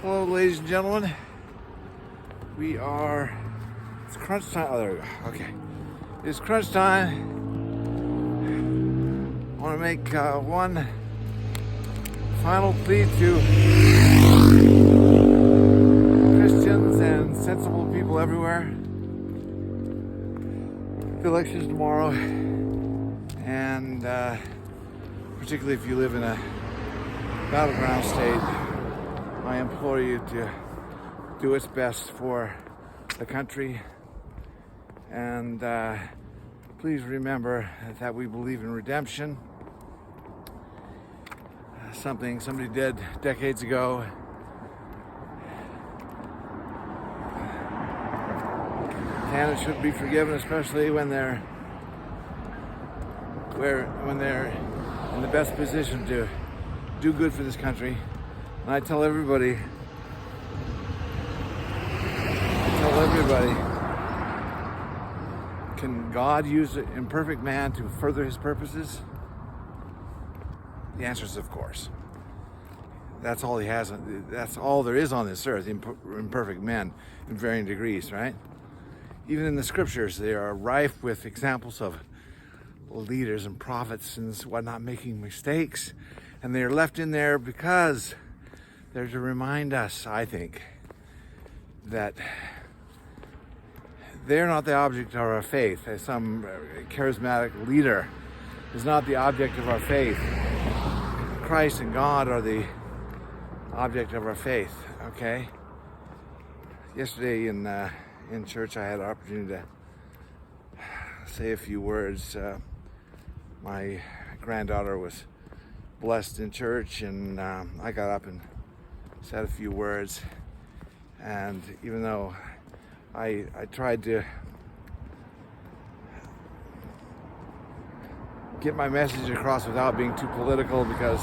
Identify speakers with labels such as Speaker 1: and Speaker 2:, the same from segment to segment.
Speaker 1: Hello, ladies and gentlemen. It's crunch time. Oh, there we go. Okay. It's crunch time. I want to make one final plea to Christians and sensible people everywhere. The election's tomorrow, and particularly if you live in a battleground state, I implore you to do what's best for the country, and please remember that we believe in redemption. Something somebody did decades ago. Canada should be forgiven, especially when they're in the best position to do good for this country. And I tell everybody, can God use an imperfect man to further his purposes? The answer is of course. That's all he has. That's all there is on this earth, imperfect men in varying degrees, right? Even in the scriptures, they are rife with examples of leaders and prophets and whatnot making mistakes. And they are left in there because they're to remind us, I think, that they're not the object of our faith. As some charismatic leader is not the object of our faith. Christ and God are the object of our faith, okay? Yesterday in church, I had an opportunity to say a few words. My granddaughter was blessed in church, and I got up and said a few words. And even though I tried to get my message across without being too political, because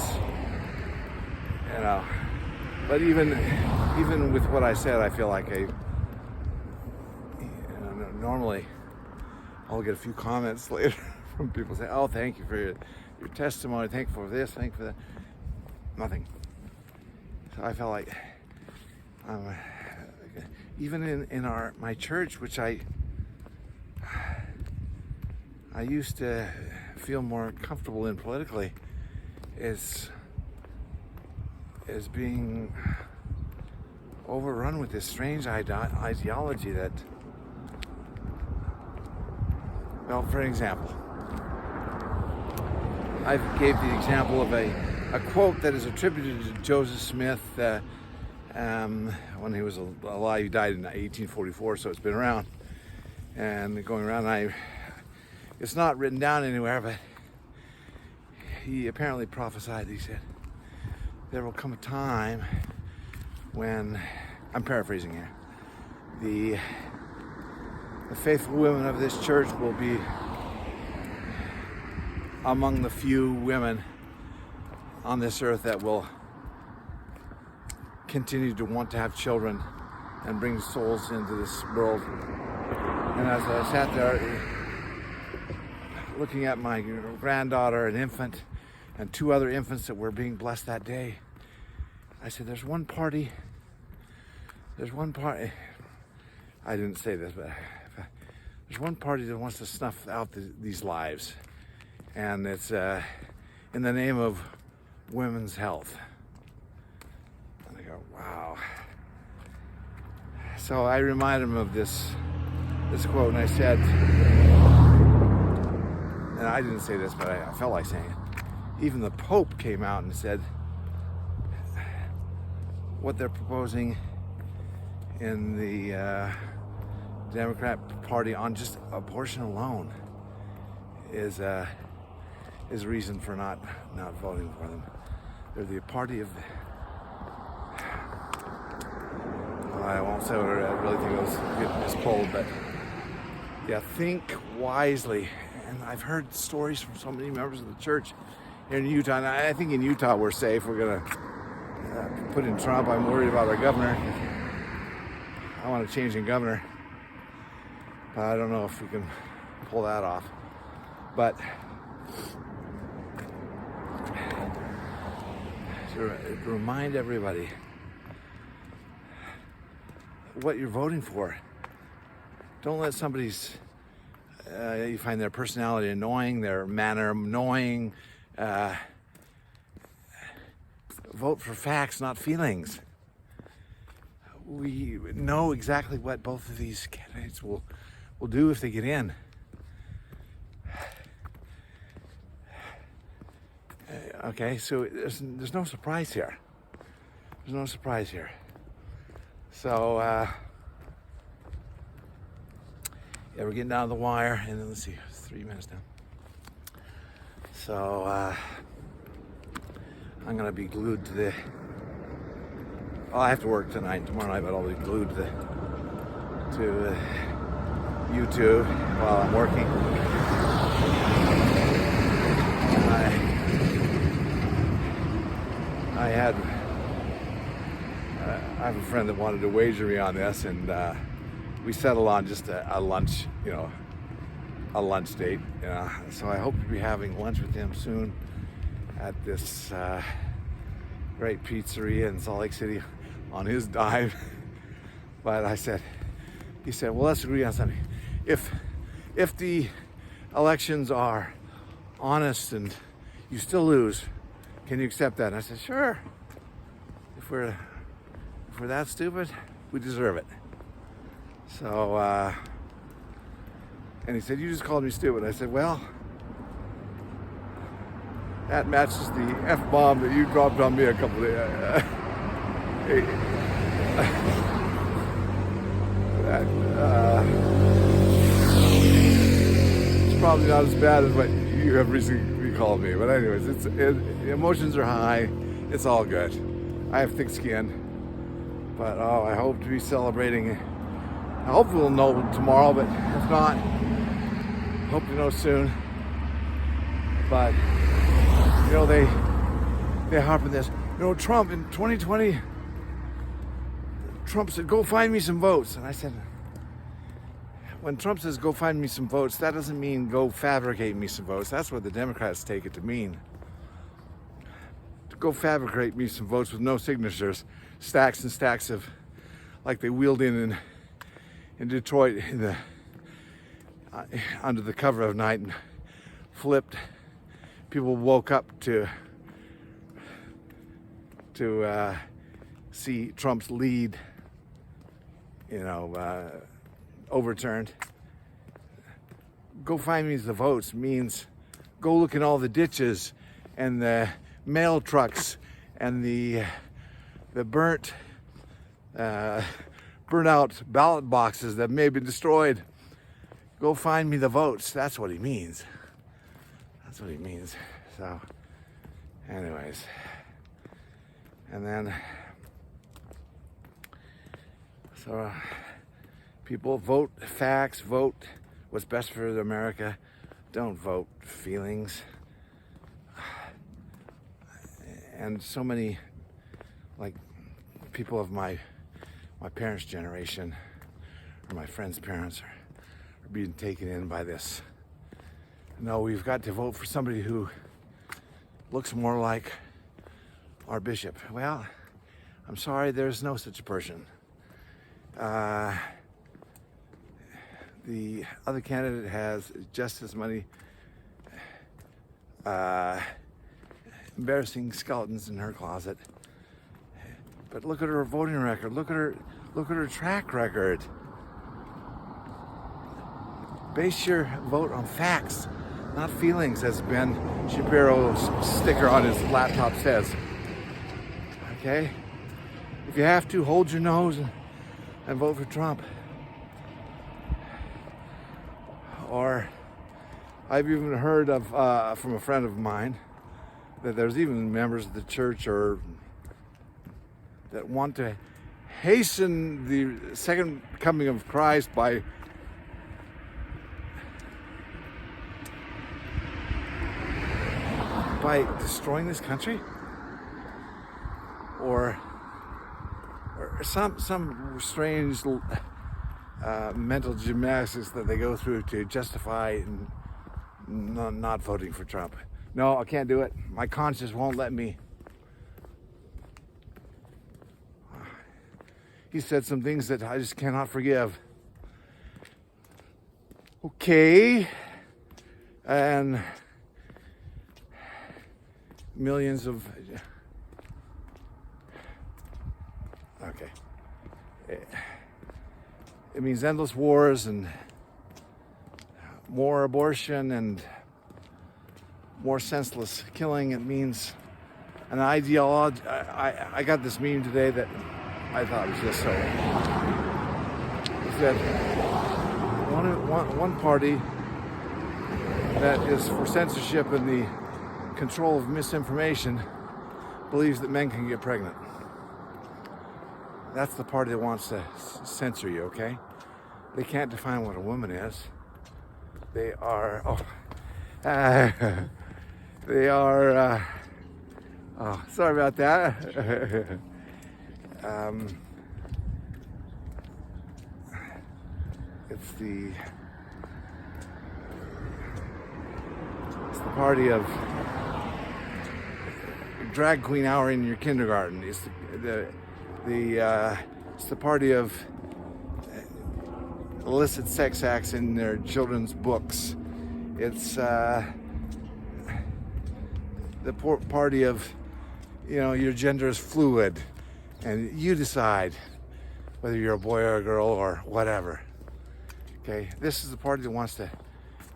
Speaker 1: but even with what I said, I feel like normally I'll get a few comments later from people saying, "Oh, thank you for your testimony. Thank you for this. Thank you for that." Nothing. So I felt like, even in my church, which I used to feel more comfortable in politically, is being overrun with this strange ideology that, well, for example, I gave the example of a quote that is attributed to Joseph Smith when he was alive. He died in 1844, so it's been around and going around. It's not written down anywhere, but he apparently prophesied. He said, there will come a time when, I'm paraphrasing here, the faithful women of this church will be among the few women on this earth that will continue to want to have children and bring souls into this world. And as I sat there looking at my granddaughter, an infant, and two other infants that were being blessed that day, I said, there's one party, I didn't say this, but there's one party that wants to snuff out these lives, and it's in the name of women's health. And I go, wow. So I reminded him of this quote, and I said, and I didn't say this, but I felt like saying it. Even the Pope came out and said what they're proposing in the Democrat Party on just abortion alone is reason for not voting for them. They're the party of I won't say what I really think it was getting misquoted, but yeah, think wisely. And I've heard stories from so many members of the church here in Utah, and I think in Utah we're safe. We're gonna put in Trump. I'm worried about our governor. I want a change in governor, but I don't know if we can pull that off. But to remind everybody what you're voting for. Don't let somebody's, you find their personality annoying, their manner annoying. Vote for facts, not feelings. We know exactly what both of these candidates will do if they get in. Okay, so there's no surprise here. There's no surprise here. So, yeah, we're getting down to the wire, and then let's see, it's 3 minutes now. So, I'm gonna be glued to the. Well, I have to work tonight and tomorrow night, but I'll be glued to YouTube while I'm working. I have a friend that wanted to wager me on this, and we settled on just a lunch, a lunch date. So I hope to be having lunch with him soon at this great pizzeria in Salt Lake City on his dime. But he said, well, let's agree on something. If the elections are honest and you still lose, can you accept that? And I said, sure. If we're that stupid, we deserve it. So, and he said, you just called me stupid. I said, well, that matches the F-bomb that you dropped on me a couple of it's probably not as bad as what you have recently called me. But anyways, emotions are high. It's all good. I have thick skin. But I hope to be celebrating. I hope we'll know tomorrow, but if not, hope to know soon. But they harp on this. Trump in 2020, Trump said, go find me some votes. And I said, when Trump says go find me some votes, that doesn't mean go fabricate me some votes. That's what the Democrats take it to mean. To go fabricate me some votes with no signatures, stacks and stacks of, like they wheeled in Detroit under the cover of night and flipped. People woke up to see Trump's lead, overturned. Go find me the votes means go look in all the ditches and the mail trucks and the burnt out ballot boxes that may have been destroyed. Go find me the votes. That's what he means. That's what he means. So, anyways, and then, people vote facts, vote what's best for America. Don't vote feelings. And so many, like, people of my parents' generation, or my friends' parents, are being taken in by this. No, we've got to vote for somebody who looks more like our bishop. Well, I'm sorry, there's no such a person. The other candidate has just as many embarrassing skeletons in her closet. But look at her voting record. Look at her track record. Base your vote on facts, not feelings, as Ben Shapiro's sticker on his laptop says. Okay? If you have to, hold your nose and vote for Trump. Or I've even heard of, from a friend of mine, that there's even members of the church that want to hasten the second coming of Christ by destroying this country, or some strange mental gymnastics that they go through to justify not voting for Trump. No, I can't do it. My conscience won't let me. he said some things that I just cannot forgive. Okay. And millions of... Okay. It means endless wars and more abortion and more senseless killing. It means an ideology. I got this meme today that I thought was just so... It said, one party that is for censorship and the control of misinformation believes that men can get pregnant. That's the party that wants to censor you, okay? They can't define what a woman is. They are, sorry about that. It's the party of drag queen hour in your kindergarten. It's the party of illicit sex acts in their children's books. It's the party of, your gender is fluid and you decide whether you're a boy or a girl or whatever. Okay, this is the party that wants to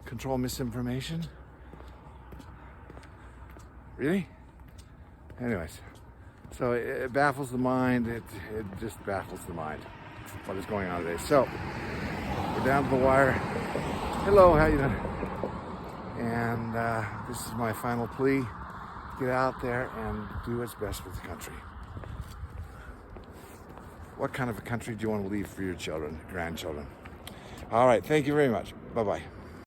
Speaker 1: control misinformation. Really? Anyways, so it baffles the mind. It just baffles the mind what is going on today. So we're down to the wire. Hello, how you doing? And this is my final plea. Get out there and do what's best with the country. What kind of a country do you want to leave for your children, grandchildren? All right, thank you very much. Bye-bye.